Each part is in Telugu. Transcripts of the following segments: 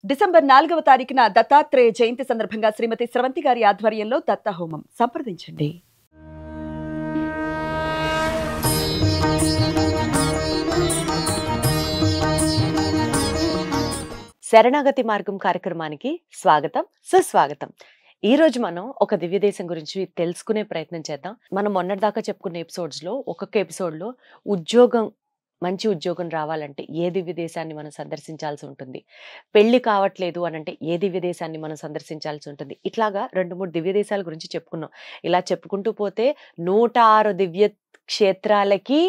డిసెంబర్ 4వ తారీఖున దత్తాత్రేయ జయంతి సందర్భంగా శ్రీమతి స్రవంతి గారి ఆధ్వర్యంలో దత్త హోమం సంప్రదించండి. శరణాగతి మార్గం కార్యక్రమానికి స్వాగతం, సుస్వాగతం. ఈ రోజు మనం ఒక దివ్య దేశం గురించి తెలుసుకునే ప్రయత్నం చేద్దాం. మనం మొన్నటిదాకా చెప్పుకున్న ఎపిసోడ్స్ లో ఒక్కొక్క ఎపిసోడ్ లో మంచి ఉద్యోగం రావాలంటే ఏ దివ్య దేశాన్ని మనం సందర్శించాల్సి ఉంటుంది, పెళ్లి కావట్లేదు అని అంటే ఏ దివ్య దేశాన్ని మనం సందర్శించాల్సి ఉంటుంది. ఇట్లాగా 2-3 దివ్య దేశాల గురించి చెప్పుకున్నాం. ఇలా చెప్పుకుంటూ పోతే 106 దివ్య క్షేత్రాలకి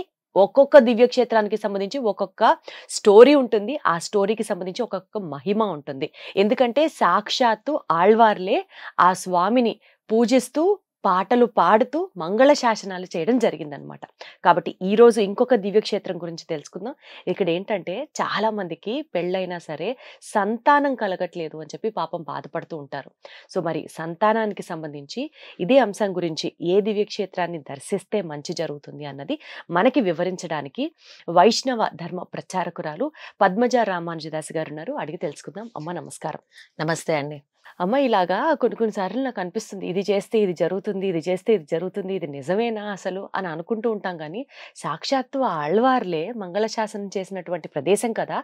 ఒక్కొక్క దివ్య క్షేత్రానికి సంబంధించి ఒక్కొక్క స్టోరీ ఉంటుంది. ఆ స్టోరీకి సంబంధించి ఒక్కొక్క మహిమ ఉంటుంది. ఎందుకంటే సాక్షాత్తు ఆళ్వార్లే ఆ స్వామిని పూజిస్తూ పాటలు పాడుతూ మంగళ శాసనాలు చేయడం జరిగిందనమాట. కాబట్టి ఈ రోజు ఇంకొక దివ్యక్షేత్రం గురించి తెలుసుకుందాం. ఇక్కడ ఏంటంటే చాలా మందికి పెళ్ళైనా సరే సంతానం కలగట్లేదు అని చెప్పి పాపం బాధపడుతూ ఉంటారు. సో మరి సంతానానికి సంబంధించి ఇదే అంశం గురించి ఏ దివ్యక్షేత్రాన్ని దర్శిస్తే మంచి జరుగుతుంది అన్నది మనకి వివరించడానికి వైష్ణవ ధర్మ ప్రచారకురాలు పద్మజ రామానుజదాస్ గారు ఉన్నారు. అడిగి తెలుసుకుందాం. అమ్మ నమస్కారం. నమస్తే అండి. అమ్మ, ఇలాగా కొన్నిసార్లు నాకు అనిపిస్తుంది, ఇది చేస్తే ఇది జరుగుతుంది, ఇది చేస్తే ఇది జరుగుతుంది, ఇది నిజమేనా అసలు అని అనుకుంటూ ఉంటాం. కానీ సాక్షాత్తు ఆళ్వార్లే మంగళశాసనం చేసినటువంటి ప్రదేశం కదా,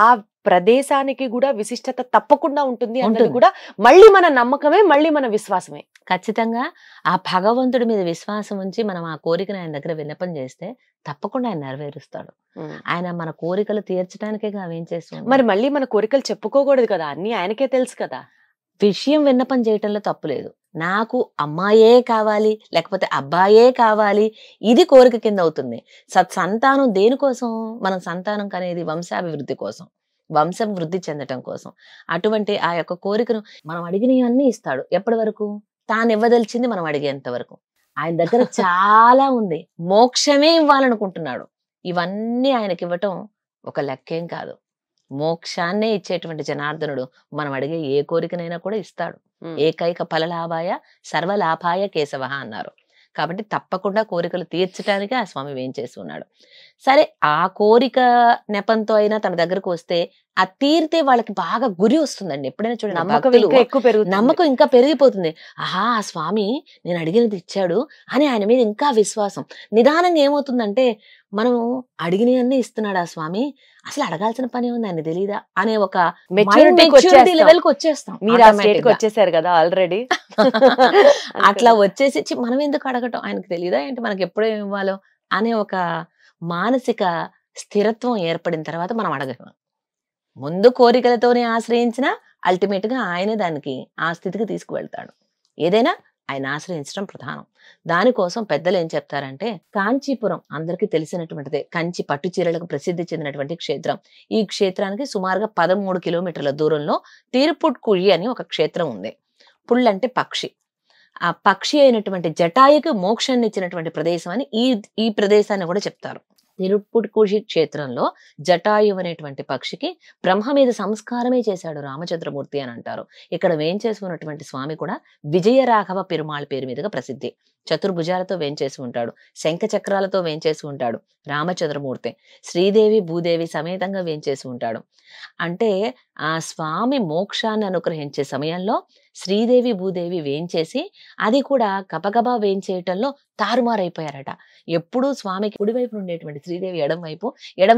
ఆ ప్రదేశానికి కూడా విశిష్టత తప్పకుండా ఉంటుంది అన్నది కూడా మళ్ళీ మన నమ్మకమే, మళ్ళీ మన విశ్వాసమే. ఖచ్చితంగా ఆ భగవంతుడి మీద విశ్వాసం ఉంచి మనం ఆ కోరికను ఆయన దగ్గర విన్నపం చేస్తే తప్పకుండా ఆయన నెరవేరుస్తాడు. ఆయన మన కోరికలు తీర్చడానికే ఏం చేస్తాం. మరి మళ్ళీ మన కోరికలు చెప్పుకోకూడదు కదా, అన్ని ఆయనకే తెలుసు కదా. విషయం విన్నపం చేయటంలో తప్పు లేదు. నాకు అమ్మాయే కావాలి లేకపోతే అబ్బాయే కావాలి, ఇది కోరిక కింద అవుతుంది. సంతానం దేనికోసం? మనం సంతానం కనేది వంశాభివృద్ధి కోసం, వంశం వృద్ధి చెందటం కోసం. అటువంటి ఆ యొక్క కోరికను మనం అడిగినవన్నీ ఇస్తాడు. ఎప్పటి వరకు? తాను ఇవ్వదలిచింది మనం అడిగేంత వరకు. ఆయన దగ్గర చాలా ఉంది. మోక్షమే ఇవ్వాలనుకుంటున్నాడు. ఇవన్నీ ఆయనకి ఇవ్వటం ఒక లెక్కేం కాదు. మోక్షాన్నే ఇచ్చేటువంటి జనార్దనుడు మనం అడిగే ఏ కోరికనైనా కూడా ఇస్తాడు. ఏకైక ఫలలాభాయ సర్వలాభాయ కేశవ అన్నారు. కాబట్టి తప్పకుండా కోరికలు తీర్చడానికి ఆ స్వామి వేంచేసి ఉన్నాడు. సరే, ఆ కోరిక నెపంతో అయినా తన దగ్గరకు వస్తే ఆ తీరితే వాళ్ళకి బాగా గురి వస్తుందండి. ఎప్పుడైనా చూడండి, నమ్మకం ఇంకా పెరిగిపోతుంది. ఆహా, ఆ స్వామి నేను అడిగినది ఇచ్చాడు అని ఆయన మీద ఇంకా విశ్వాసం. నిదానంగా ఏమవుతుందంటే, మనం అడిగినవన్నీ ఇస్తున్నాడు ఆ స్వామి, అసలు అడగాల్సిన పని ఉంది, ఆయన తెలీదా అనే ఒక మెచ్యూరిటీ లెవెల్కి వచ్చేస్తాం. మీరు ఆ స్టేట్కి వచ్చేసారు కదా ఆల్రెడీ. అట్లా వచ్చేసి మనం ఎందుకు అడగటం, ఆయనకు తెలీదా ఏంటి, మనకి ఎప్పుడో ఇవ్వాలో అనే ఒక మానసిక స్థిరత్వం ఏర్పడిన తర్వాత మనం అడగం. ముందు కోరికలతోనే ఆశ్రయించినా అల్టిమేట్ గా ఆయనే దానికి ఆ స్థితికి తీసుకువెళ్తాడు. ఏదైనా ఆయన ఆశ్రయించడం ప్రధానం. దానికోసం పెద్దలు ఏం చెప్తారంటే, కాంచీపురం అందరికీ తెలిసినటువంటిదే, కంచి పట్టు చీరలకు ప్రసిద్ధి చెందినటువంటి క్షేత్రం. ఈ క్షేత్రానికి సుమారుగా 13 కిలోమీటర్ల దూరంలో తిరుపుట్కుళి అని ఒక క్షేత్రం ఉంది. పుళ్ళు అంటే పక్షి. ఆ పక్షి అయినటువంటి జటాయుకి మోక్షాన్ని ఇచ్చినటువంటి ప్రదేశం అని ఈ ప్రదేశాన్ని కూడా చెప్తారు. తిరుపుట్కుళి క్షేత్రంలో జటాయు అనేటువంటి పక్షికి బ్రహ్మ మీద సంస్కారమే చేశాడు రామచంద్రమూర్తి అని అంటారు. ఇక్కడ వేంచేసి ఉన్నటువంటి స్వామి కూడా విజయరాఘవ పెరుమాళ్ పేరు మీదుగా ప్రసిద్ధి. చతుర్భుజాలతో వేంచేసి ఉంటాడు, శంఖ చక్రాలతో వేంచేసి ఉంటాడు రామచంద్రమూర్తి. శ్రీదేవి భూదేవి సమేతంగా వేంచేసి ఉంటాడు. అంటే ఆ స్వామి మోక్షాన్ని అనుగ్రహించే సమయంలో శ్రీదేవి భూదేవి వేంచేసి, అది కూడా గబగబా వేంచేయటంలో తారుమారైపోయారట. ఎప్పుడూ స్వామికి కుడివైపు ఉండేటువంటి శ్రీదేవి ఎడం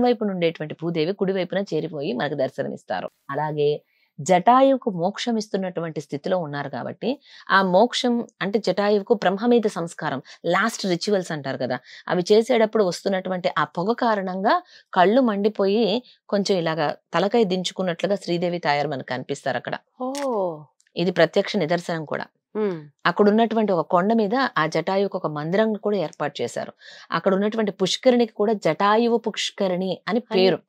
వైపు ఉండేటువంటి భూదేవి కుడివైపున చేరిపోయి మనకు దర్శనమిస్తారు. అలాగే జటాయువుకు మోక్షం ఇస్తున్నటువంటి స్థితిలో ఉన్నారు కాబట్టి, ఆ మోక్షం అంటే జటాయువుకు బ్రహ్మ మీద సంస్కారం, లాస్ట్ రిచువల్స్ అంటారు కదా, అవి చేసేటప్పుడు వస్తున్నటువంటి ఆ పొగ కారణంగా కళ్ళు మండిపోయి కొంచెం ఇలాగా తలకాయ దించుకున్నట్లుగా శ్రీదేవి తాయారు మనకు కనిపిస్తారు అక్కడ. ఇది ప్రత్యక్ష నిదర్శనం కూడా. అక్కడ ఉన్నటువంటి ఒక కొండ మీద ఆ జటాయువుకు ఒక మందిరం కూడా ఏర్పాటు చేశారు. అక్కడ ఉన్నటువంటి పుష్కరిణికి కూడా జటాయువు పుష్కరిణి అని పేరు.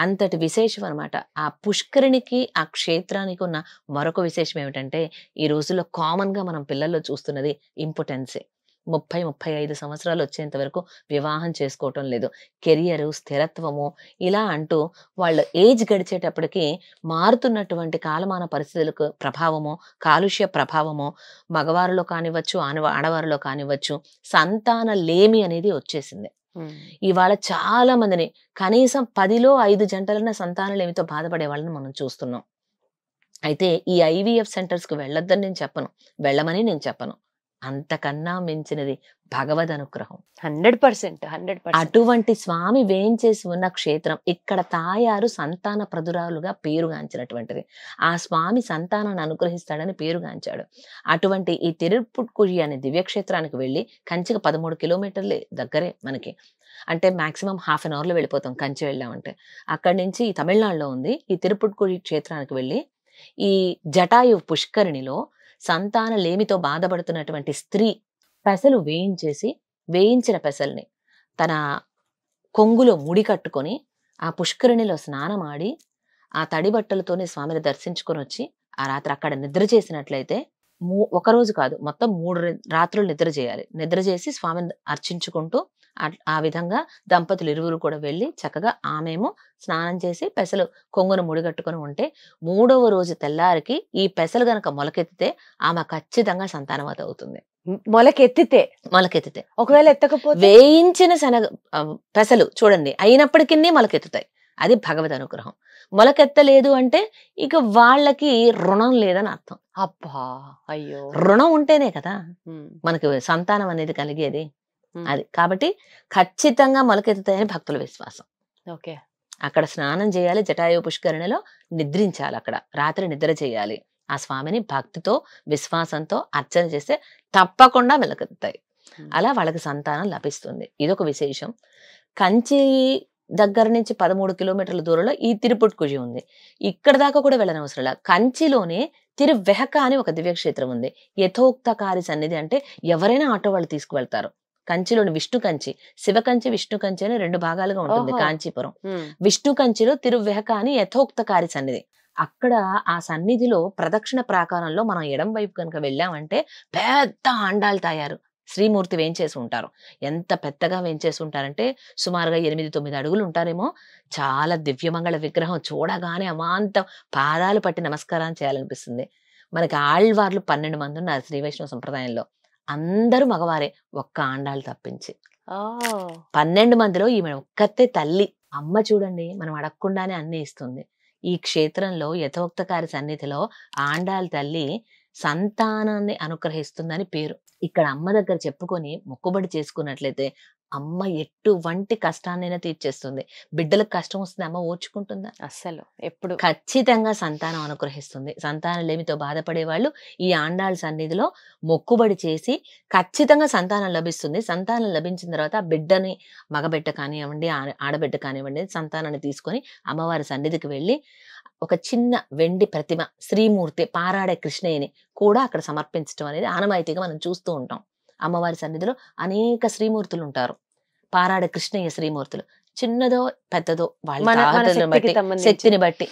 అంతటి విశేషం అనమాట. ఆ పుష్కరిణికి ఆ క్షేత్రానికి ఉన్న మరొక విశేషం ఏమిటంటే, ఈ రోజుల్లో కామన్ గా మనం పిల్లల్లో చూస్తున్నది ఇంపార్టెన్సే. 30-35 సంవత్సరాలు వచ్చేంత వరకు వివాహం చేసుకోవటం లేదు. కెరియరు, స్థిరత్వము ఇలా అంటూ వాళ్ళ ఏజ్ గడిచేటప్పటికి మారుతున్నటువంటి కాలమాన పరిస్థితులకు ప్రభావము, కాలుష్య ప్రభావము మగవారిలో కానివ్వచ్చు, ఆడవారిలో కానివ్వచ్చు, సంతాన లేమి అనేది వచ్చేసింది. ఇవాళ చాలా మందిని కనీసం 10లో 5 జంటలన్న సంతానలేమితో బాధపడే వాళ్ళని మనం చూస్తున్నాం. అయితే ఈ IVF సెంటర్స్ కు వెళ్ళొద్దని నేను చెప్పను, వెళ్ళమని నేను చెప్పను. అంతకన్నా మించినది భగవద్ అనుగ్రహం. 100%. అటువంటి స్వామి వేయించేసి ఉన్న క్షేత్రం. ఇక్కడ తాయారు సంతాన ప్రదురాలుగా పేరుగాంచినటువంటిది. ఆ స్వామి సంతానాన్ని అనుగ్రహిస్తాడని పేరుగాంచాడు. అటువంటి ఈ తిరుపుట్కుళి అనే దివ్యక్షేత్రానికి వెళ్ళి, కంచికి 13 కిలోమీటర్లే దగ్గరే మనకి. అంటే మాక్సిమం హాఫ్ అన్ అవర్లో వెళ్ళిపోతాం కంచి వెళ్ళామంటే. అక్కడి నుంచి తమిళనాడులో ఉంది. ఈ తిరుపుట్కుళి క్షేత్రానికి వెళ్ళి ఈ జటాయు పుష్కరిణిలో సంతాన లేమితో బాధపడుతున్నటువంటి స్త్రీ పెసలు వేయించిన పెసల్ని తన కొంగులో ముడి కట్టుకొని ఆ పుష్కరిణిలో స్నానమాడి ఆ తడి బట్టలతోనే స్వామిని దర్శించుకొని వచ్చి ఆ రాత్రి అక్కడ నిద్ర చేసినట్లయితే ఒక రోజు కాదు, మొత్తం 3 రాత్రులు నిద్ర చేయాలి. నిద్ర చేసి స్వామిని అర్చించుకుంటూ ఆ విధంగా దంపతులు ఇరువురు కూడా వెళ్ళి చక్కగా ఆమెమో స్నానం చేసి పెసలు కొంగును ముడిగట్టుకొని ఉంటే 3వ రోజు తెల్లారికి ఈ పెసలు గనక మొలకెత్తితే ఆమె ఖచ్చితంగా సంతానవతి అవుతుంది. మొలకెత్తితే ఒకవేళ ఎత్తకపోతే వేయించిన పెసలు చూడండి అయినప్పటికీ మొలకెత్తుతాయి. అది భగవద్ అనుగ్రహం. మొలకెత్తలేదు అంటే ఇక వాళ్ళకి రుణం లేదని అర్థం. అబ్బా అయ్యో, రుణం ఉంటేనే కదా మనకి సంతానం అనేది కలిగేది. అది కాబట్టి ఖచ్చితంగా మొలకెత్తుతాయని భక్తుల విశ్వాసం. ఓకే, అక్కడ స్నానం చేయాలి, జటాయు పుష్కరిణిలో నిద్రించాలి, అక్కడ రాత్రి నిద్ర చేయాలి. ఆ స్వామిని భక్తితో విశ్వాసంతో అర్చన చేస్తే తప్పకుండా మొలకెత్తుతాయి. అలా వాళ్ళకి సంతానం లభిస్తుంది. ఇదొక విశేషం. కంచి దగ్గర నుంచి 13 కిలోమీటర్ల దూరంలో ఈ తిరుపుట్కుళి ఉంది. ఇక్కడ దాకా కూడా వెళ్ళనవసరంలా. కంచిలోనే తిరువెహక అని ఒక దివ్యక్షేత్రం ఉంది. యథోక్తకారి సన్నిధి అంటే ఎవరైనా ఆటో వాళ్ళు తీసుకువెళ్తారు. కంచిలోని విష్ణు కంచి, శివ కంచి, విష్ణు కంచి అని 2 భాగాలుగా ఉంటుంది కాంచీపురం. విష్ణు కంచిలో తిరువెహక అని యథోక్తకారి సన్నిధి. అక్కడ ఆ సన్నిధిలో ప్రదక్షిణ ప్రాకారంలో మనం ఎడం వైపు కనుక వెళ్ళామంటే పెద్ద ఆండాలు తాయారు శ్రీమూర్తి వేయించేసి ఉంటారు. ఎంత పెద్దగా వేయించేసి ఉంటారంటే సుమారుగా 8-9 అడుగులు ఉంటారేమో. చాలా దివ్యమంగళ విగ్రహం. చూడగానే అమాంత పాదాలు పట్టి నమస్కారం చేయాలనిపిస్తుంది. మనకి ఆళ్వార్లు 12 మంది ఉన్నారు శ్రీ వైష్ణవ సంప్రదాయంలో. అందరూ మగవారే, ఒక్క ఆండాళ్ళు తప్పించి. 12 మందిలో ఈమె ఒక్కతే తల్లి. అమ్మ చూడండి మనం అడగకుండానే అన్ని ఇస్తుంది. ఈ క్షేత్రంలో యథోక్తకారి సన్నిధిలో ఆండాళ్ళ తల్లి సంతానాన్ని అనుగ్రహిస్తుందని పేరు. ఇక్కడ అమ్మ దగ్గర చెప్పుకొని మొక్కుబడి చేసుకున్నట్లయితే అమ్మ ఎటువంటి కష్టాన్నైనా తీర్చేస్తుంది. బిడ్డలకు కష్టం వస్తుంది, అమ్మ ఓర్చుకుంటుందా? అస్సలు ఎప్పుడు. ఖచ్చితంగా సంతానం అనుగ్రహిస్తుంది. సంతానం లేమితో బాధపడే వాళ్ళు ఈ ఆండాళ్ళ సన్నిధిలో మొక్కుబడి చేసి ఖచ్చితంగా సంతానం లభిస్తుంది. సంతానం లభించిన తర్వాత ఆ బిడ్డని, మగబిడ్డ కానివ్వండి ఆడబిడ్డ కానివ్వండి, సంతానాన్ని తీసుకొని అమ్మవారి సన్నిధికి వెళ్ళి ఒక చిన్న వెండి ప్రతిమ శ్రీమూర్తి పారాడే కృష్ణయ్యని కూడా అక్కడ సమర్పించడం అనేది ఆనవాయితీగా మనం చూస్తూ ఉంటాం. అమ్మవారి సన్నిధిలో అనేక శ్రీమూర్తులు ఉంటారు. పారాడే కృష్ణయ్య శ్రీమూర్తులు చిన్నదో పెద్దదో వాళ్ళ శక్తిని బట్టి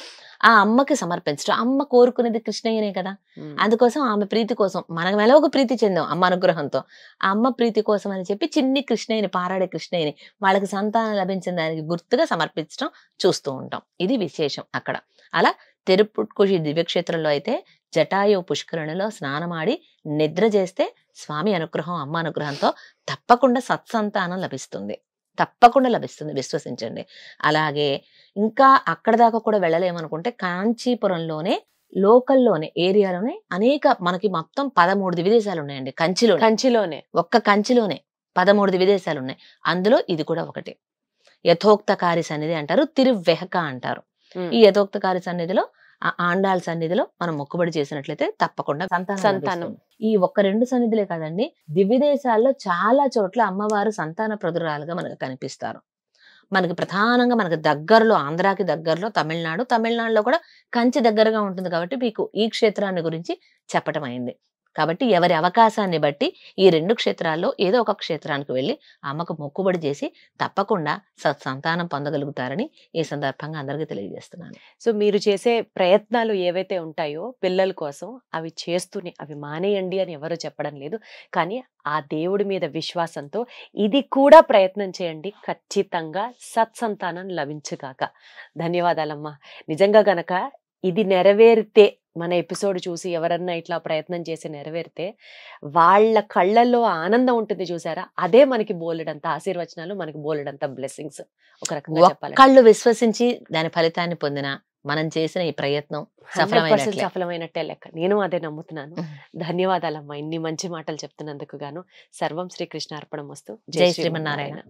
ఆ అమ్మకి సమర్పించడం. అమ్మ కోరుకునేది కృష్ణయ్యనే కదా. అందుకోసం ఆమె ప్రీతి కోసం మనం ఎలా ఒక ప్రీతి చెందాం అమ్మ అనుగ్రహంతో. ఆ అమ్మ ప్రీతి కోసం అని చెప్పి చిన్ని కృష్ణయ్యని, పారాడే కృష్ణయ్యని వాళ్ళకి సంతానం లభించిన దానికి గుర్తుగా సమర్పించడం చూస్తూ ఉంటాం. ఇది విశేషం అక్కడ. అలా తిరుపుట్కుళి దివ్యక్షేత్రంలో అయితే జటాయు పుష్కరిణిలో స్నానమాడి నిద్ర చేస్తే స్వామి అనుగ్రహం, అమ్మ అనుగ్రహంతో తప్పకుండా సత్సంతానం లభిస్తుంది. తప్పకుండా లభిస్తుంది, విశ్వసించండి. అలాగే ఇంకా అక్కడ దాకా కూడా వెళ్ళలేమనుకుంటే కాంచీపురంలోనే లోకల్లోనే ఏరియాలోనే అనేక మనకి మొత్తం 13 దివిదేశాలు ఉన్నాయండి. కంచిలోనే ఒక్క కంచిలోనే 13 దివిదేశాలు ఉన్నాయి. అందులో ఇది కూడా ఒకటి. యథోక్తకారి సన్నిధి అంటారు, తిరువెహక అంటారు. ఈ యథోక్తకారి సన్నిధిలో ఆండాళ్ళ సన్నిధిలో మనం మొక్కుబడి చేసినట్లయితే తప్పకుండా సంతానం. ఈ 1-2 సన్నిధులే కాదండి, దివ్యదేశాల్లో చాలా చోట్ల అమ్మవారు సంతాన ప్రదురాలుగా మనకు కనిపిస్తారు. మనకి ప్రధానంగా మనకి దగ్గరలో ఆంధ్రాకి దగ్గరలో తమిళనాడులో కూడా కంచి దగ్గరగా ఉంటుంది. కాబట్టి మీకు ఈ క్షేత్రాన్ని గురించి చెప్పటం అయింది. కాబట్టి ఎవరి అవకాశాన్ని బట్టి ఈ 2 క్షేత్రాల్లో ఏదో ఒక క్షేత్రానికి వెళ్ళి అమ్మకు మొక్కుబడి చేసి తప్పకుండా సత్సంతానం పొందగలుగుతారని ఈ సందర్భంగా అందరికీ తెలియజేస్తున్నాను. సో మీరు చేసే ప్రయత్నాలు ఏవైతే ఉంటాయో పిల్లల కోసం అవి చేస్తూనే, అవి మానేయండి అని ఎవరు చెప్పడం లేదు. కానీ ఆ దేవుడి మీద విశ్వాసంతో ఇది కూడా ప్రయత్నం చేయండి, ఖచ్చితంగా సత్సంతానం లభించుగాక. ధన్యవాదాలమ్మా. నిజంగా గనక ఇది నెరవేరితే, మన ఎపిసోడ్ చూసి ఎవరన్నా ఇట్లా ప్రయత్నం చేసి నెరవేరితే వాళ్ళ కళ్ళల్లో ఆనందం ఉంటుంది చూసారా, అదే మనకి బోలెడంత ఆశీర్వచనాలు, మనకి బోలెడంత బ్లెస్సింగ్స్. ఒక రకంగా చెప్పాలి, కళ్ళు విశ్వసించి దాని ఫలితాన్ని పొందిన మనం చేసిన ఈ ప్రయత్నం 100% సఫలమైనట్లే. సఫలమైనట్టే లెక్క. నేను అదే నమ్ముతున్నాను. ధన్యవాదాలమ్మా ఇన్ని మంచి మాటలు చెప్తున్నందుకు గాను. సర్వం శ్రీకృష్ణార్పణమస్తు. జై శ్రీమన్నారాయణ.